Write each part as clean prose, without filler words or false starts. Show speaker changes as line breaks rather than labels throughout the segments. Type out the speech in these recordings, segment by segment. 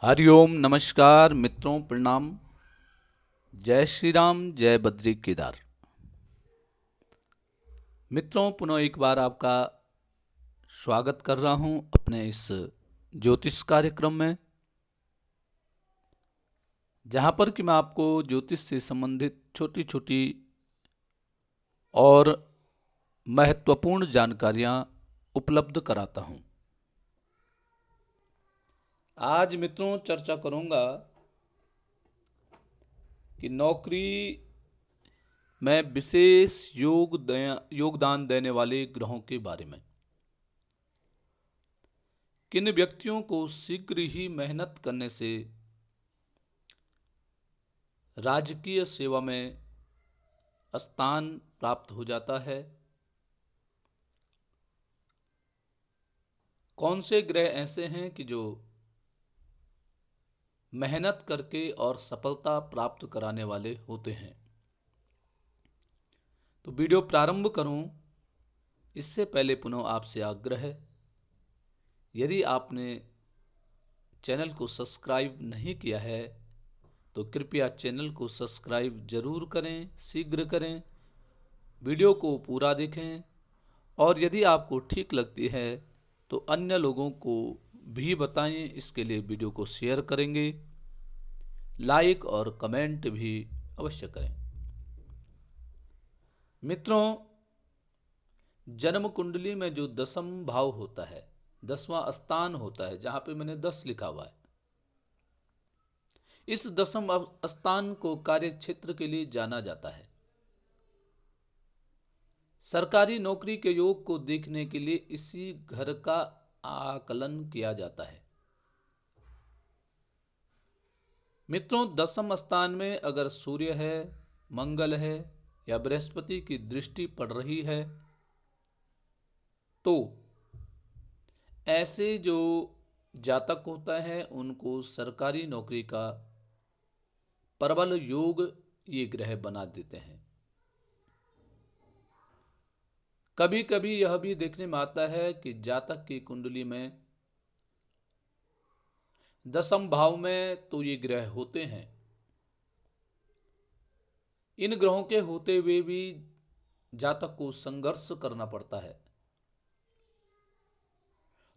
हरिओम नमस्कार मित्रों, प्रणाम। जय श्री राम, जय बद्री केदार। मित्रों, पुनः एक बार आपका स्वागत कर रहा हूं अपने इस ज्योतिष कार्यक्रम में, जहां पर कि मैं आपको ज्योतिष से संबंधित छोटी छोटी और महत्वपूर्ण जानकारियां उपलब्ध कराता हूं। आज मित्रों चर्चा करूंगा कि नौकरी में विशेष योगदान देने वाले ग्रहों के बारे में। किन व्यक्तियों को शीघ्र ही मेहनत करने से राजकीय सेवा में स्थान प्राप्त हो जाता है, कौन से ग्रह ऐसे हैं कि जो मेहनत करके और सफलता प्राप्त कराने वाले होते हैं। तो वीडियो प्रारंभ करूं इससे पहले पुनः आपसे आग्रह है, यदि आपने चैनल को सब्सक्राइब नहीं किया है तो कृपया चैनल को सब्सक्राइब जरूर करें, शीघ्र करें, वीडियो को पूरा देखें और यदि आपको ठीक लगती है तो अन्य लोगों को भी बताएं। इसके लिए वीडियो को शेयर करेंगे, लाइक और कमेंट भी अवश्य करें। मित्रों, जन्म कुंडली में जो दसम भाव होता है, 10वां स्थान होता है, जहां पे मैंने 10 लिखा हुआ है, इस दसम स्थान को कार्य क्षेत्र के लिए जाना जाता है। सरकारी नौकरी के योग को देखने के लिए इसी घर का आकलन किया जाता है। मित्रों, दसम स्थान में अगर सूर्य है, मंगल है या बृहस्पति की दृष्टि पड़ रही है तो ऐसे जो जातक होता है उनको सरकारी नौकरी का प्रबल योग ये ग्रह बना देते हैं। कभी कभी यह भी देखने में आता है कि जातक की कुंडली में दसम भाव में तो ये ग्रह होते हैं, इन ग्रहों के होते हुए भी जातक को संघर्ष करना पड़ता है।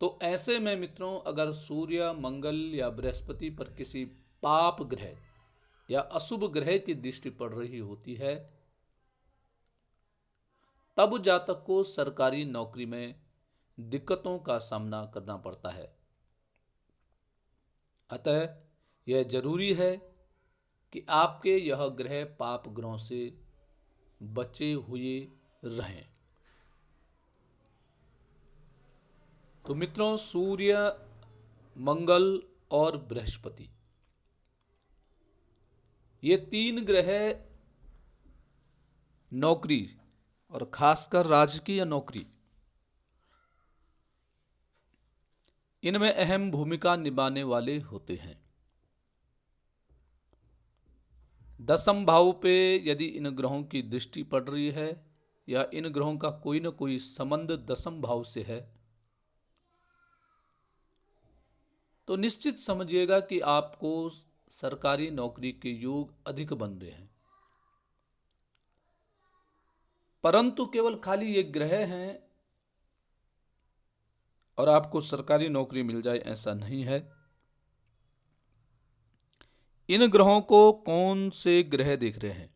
तो ऐसे में मित्रों, अगर सूर्य, मंगल या बृहस्पति पर किसी पाप ग्रह या अशुभ ग्रह की दृष्टि पड़ रही होती है, तब जातक को सरकारी नौकरी में दिक्कतों का सामना करना पड़ता है। अतः यह जरूरी है कि आपके यह ग्रह पाप ग्रहों से बचे हुए रहें। तो मित्रों, सूर्य, मंगल और बृहस्पति, ये 3 ग्रह नौकरी और खासकर राजकीय नौकरी, इनमें अहम भूमिका निभाने वाले होते हैं। दसम भाव पे यदि इन ग्रहों की दृष्टि पड़ रही है या इन ग्रहों का कोई न कोई संबंध दसम भाव से है, तो निश्चित समझिएगा कि आपको सरकारी नौकरी के योग अधिक बन रहे हैं। परंतु केवल खाली ये ग्रह हैं और आपको सरकारी नौकरी मिल जाए, ऐसा नहीं है। इन ग्रहों को कौन से ग्रह देख रहे हैं?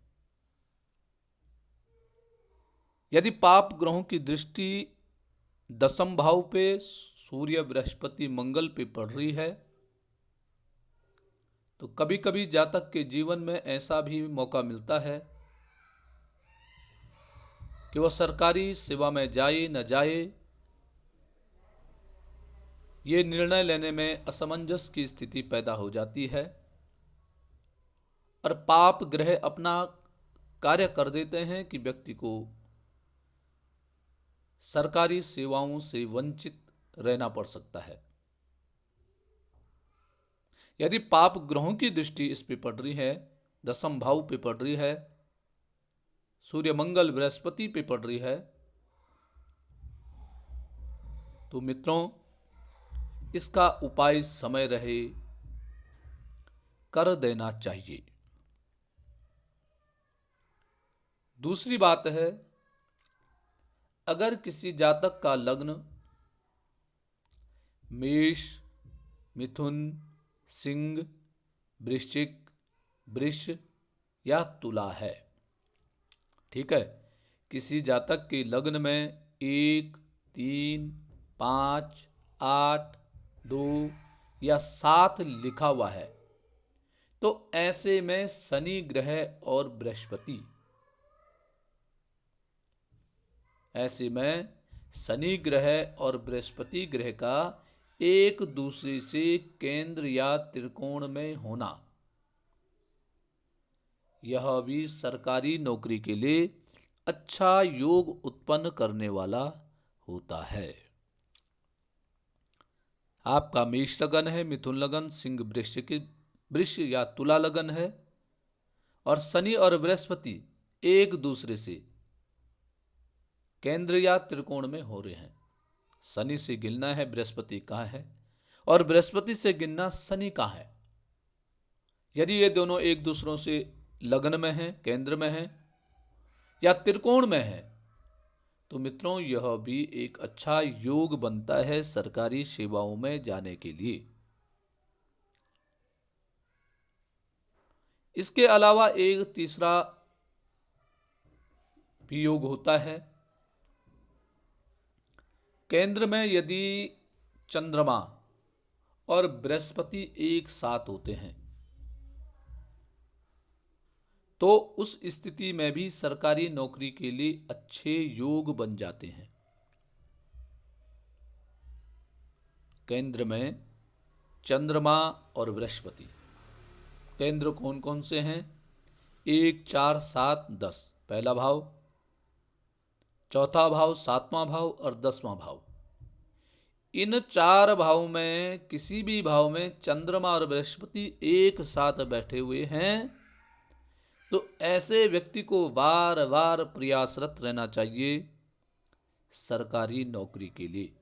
यदि पाप ग्रहों की दृष्टि दसम भाव पे सूर्य, बृहस्पति, मंगल पे पड़ रही है तो कभी कभी जातक के जीवन में ऐसा भी मौका मिलता है कि वह सरकारी सेवा में जाए न जाए, ये निर्णय लेने में असमंजस की स्थिति पैदा हो जाती है और पाप ग्रह अपना कार्य कर देते हैं कि व्यक्ति को सरकारी सेवाओं से वंचित रहना पड़ सकता है। यदि पाप ग्रहों की दृष्टि इस पे पड़ रही है, दसम भाव पे पड़ रही है, सूर्य, मंगल, बृहस्पति पे पड़ रही है, तो मित्रों इसका उपाय समय रहे कर देना चाहिए। दूसरी बात है, अगर किसी जातक का लग्न मेष, मिथुन, सिंह, वृश्चिक, वृष या तुला है, ठीक है, किसी जातक के लग्न में 1, 3, 5, 8, 2 या 7 लिखा हुआ है, तो ऐसे में शनि ग्रह और बृहस्पति, ऐसे में शनि ग्रह और बृहस्पति ग्रह का एक दूसरे से केंद्र या त्रिकोण में होना, यह भी सरकारी नौकरी के लिए अच्छा योग उत्पन्न करने वाला होता है। आपका मेष लगन है, मिथुन लगन, सिंह, वृष या तुला लगन है और शनि और बृहस्पति एक दूसरे से केंद्र या त्रिकोण में हो रहे हैं। शनि से गिनना है बृहस्पति कहाँ है और बृहस्पति से गिनना शनि कहाँ है। यदि ये दोनों एक दूसरों से लग्न में हैं, केंद्र में हैं या त्रिकोण में है, तो मित्रों यह भी एक अच्छा योग बनता है सरकारी सेवाओं में जाने के लिए। इसके अलावा एक तीसरा भी योग होता है। केंद्र में यदि चंद्रमा और बृहस्पति एक साथ होते हैं तो उस स्थिति में भी सरकारी नौकरी के लिए अच्छे योग बन जाते हैं। केंद्र में चंद्रमा और बृहस्पति, केंद्र कौन कौन से हैं? 1, 4, 7, 10 पहला भाव, चौथा भाव, 7वां भाव और 10वां भाव। इन 4 भाव में किसी भी भाव में चंद्रमा और बृहस्पति एक साथ बैठे हुए हैं तो ऐसे व्यक्ति को बार बार प्रयासरत रहना चाहिए सरकारी नौकरी के लिए।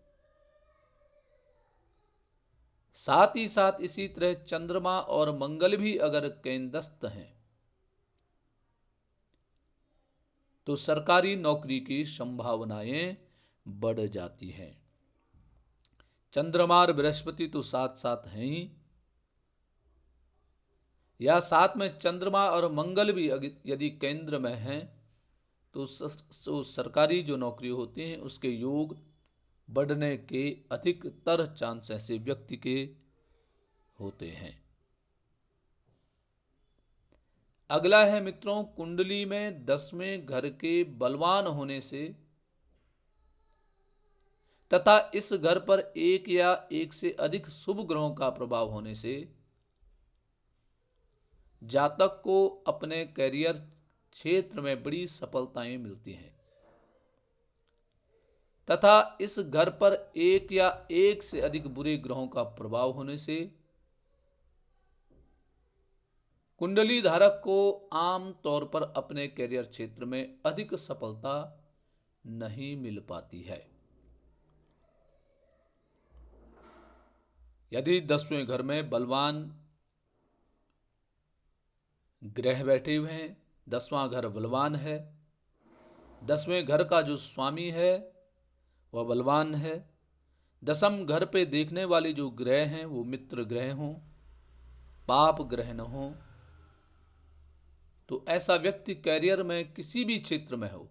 साथ ही साथ इसी तरह चंद्रमा और मंगल भी अगर केंद्रस्थ हैं तो सरकारी नौकरी की संभावनाएं बढ़ जाती हैं। चंद्रमा और बृहस्पति तो साथ साथ हैं ही, या साथ में चंद्रमा और मंगल भी यदि केंद्र में हैं तो सरकारी जो नौकरी होती हैं उसके योग बढ़ने के अधिकतर चांस ऐसे व्यक्ति के होते हैं। अगला है मित्रों, कुंडली में 10वें घर के बलवान होने से तथा इस घर पर एक या एक से अधिक शुभ ग्रहों का प्रभाव होने से जातक को अपने कैरियर क्षेत्र में बड़ी सफलताएं मिलती हैं तथा इस घर पर एक या एक से अधिक बुरे ग्रहों का प्रभाव होने से कुंडली धारक को आम तौर पर अपने कैरियर क्षेत्र में अधिक सफलता नहीं मिल पाती है। यदि 10वें घर में बलवान ग्रह बैठे हुए हैं, 10वां घर बलवान है, 10वें घर का जो स्वामी है वह बलवान है, 10म घर पे देखने वाले जो ग्रह हैं वो मित्र ग्रह हों, पाप ग्रह न हों, तो ऐसा व्यक्ति कैरियर में किसी भी क्षेत्र में हो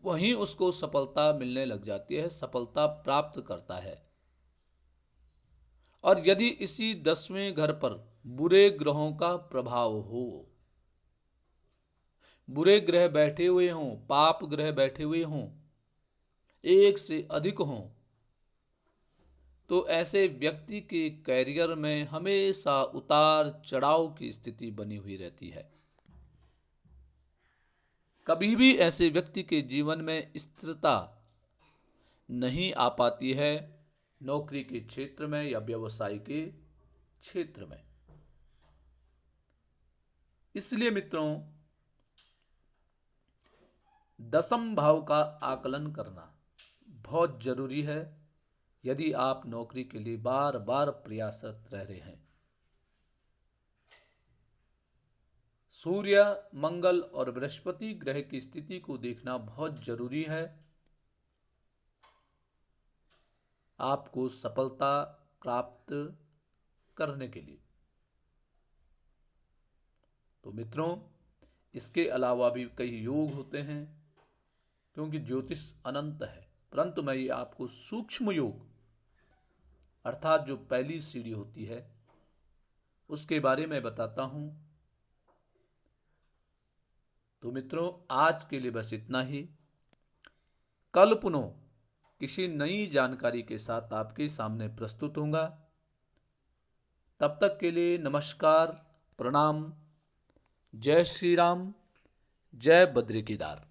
वहीं उसको सफलता मिलने लग जाती है, सफलता प्राप्त करता है। और यदि इसी 10वें घर पर बुरे ग्रहों का प्रभाव हो, बुरे ग्रह बैठे हुए हों, पाप ग्रह बैठे हुए हों, एक से अधिक हों, तो ऐसे व्यक्ति के कैरियर में हमेशा उतार चढ़ाव की स्थिति बनी हुई रहती है। कभी भी ऐसे व्यक्ति के जीवन में स्थिरता नहीं आ पाती है, नौकरी के क्षेत्र में या व्यवसाय के क्षेत्र में। इसलिए मित्रों 10म भाव का आकलन करना बहुत जरूरी है यदि आप नौकरी के लिए बार बार प्रयासरत रह रहे हैं। सूर्य, मंगल और बृहस्पति ग्रह की स्थिति को देखना बहुत जरूरी है आपको सफलता प्राप्त करने के लिए। तो मित्रों, इसके अलावा भी कई योग होते हैं, क्योंकि ज्योतिष अनंत है, परंतु मैं ये आपको सूक्ष्म योग अर्थात जो पहली सीढ़ी होती है उसके बारे में बताता हूं। तो मित्रों, आज के लिए बस इतना ही। कल पुनः किसी नई जानकारी के साथ आपके सामने प्रस्तुत होऊंगा। तब तक के लिए नमस्कार, प्रणाम, जय श्री राम, जय बद्री केदार।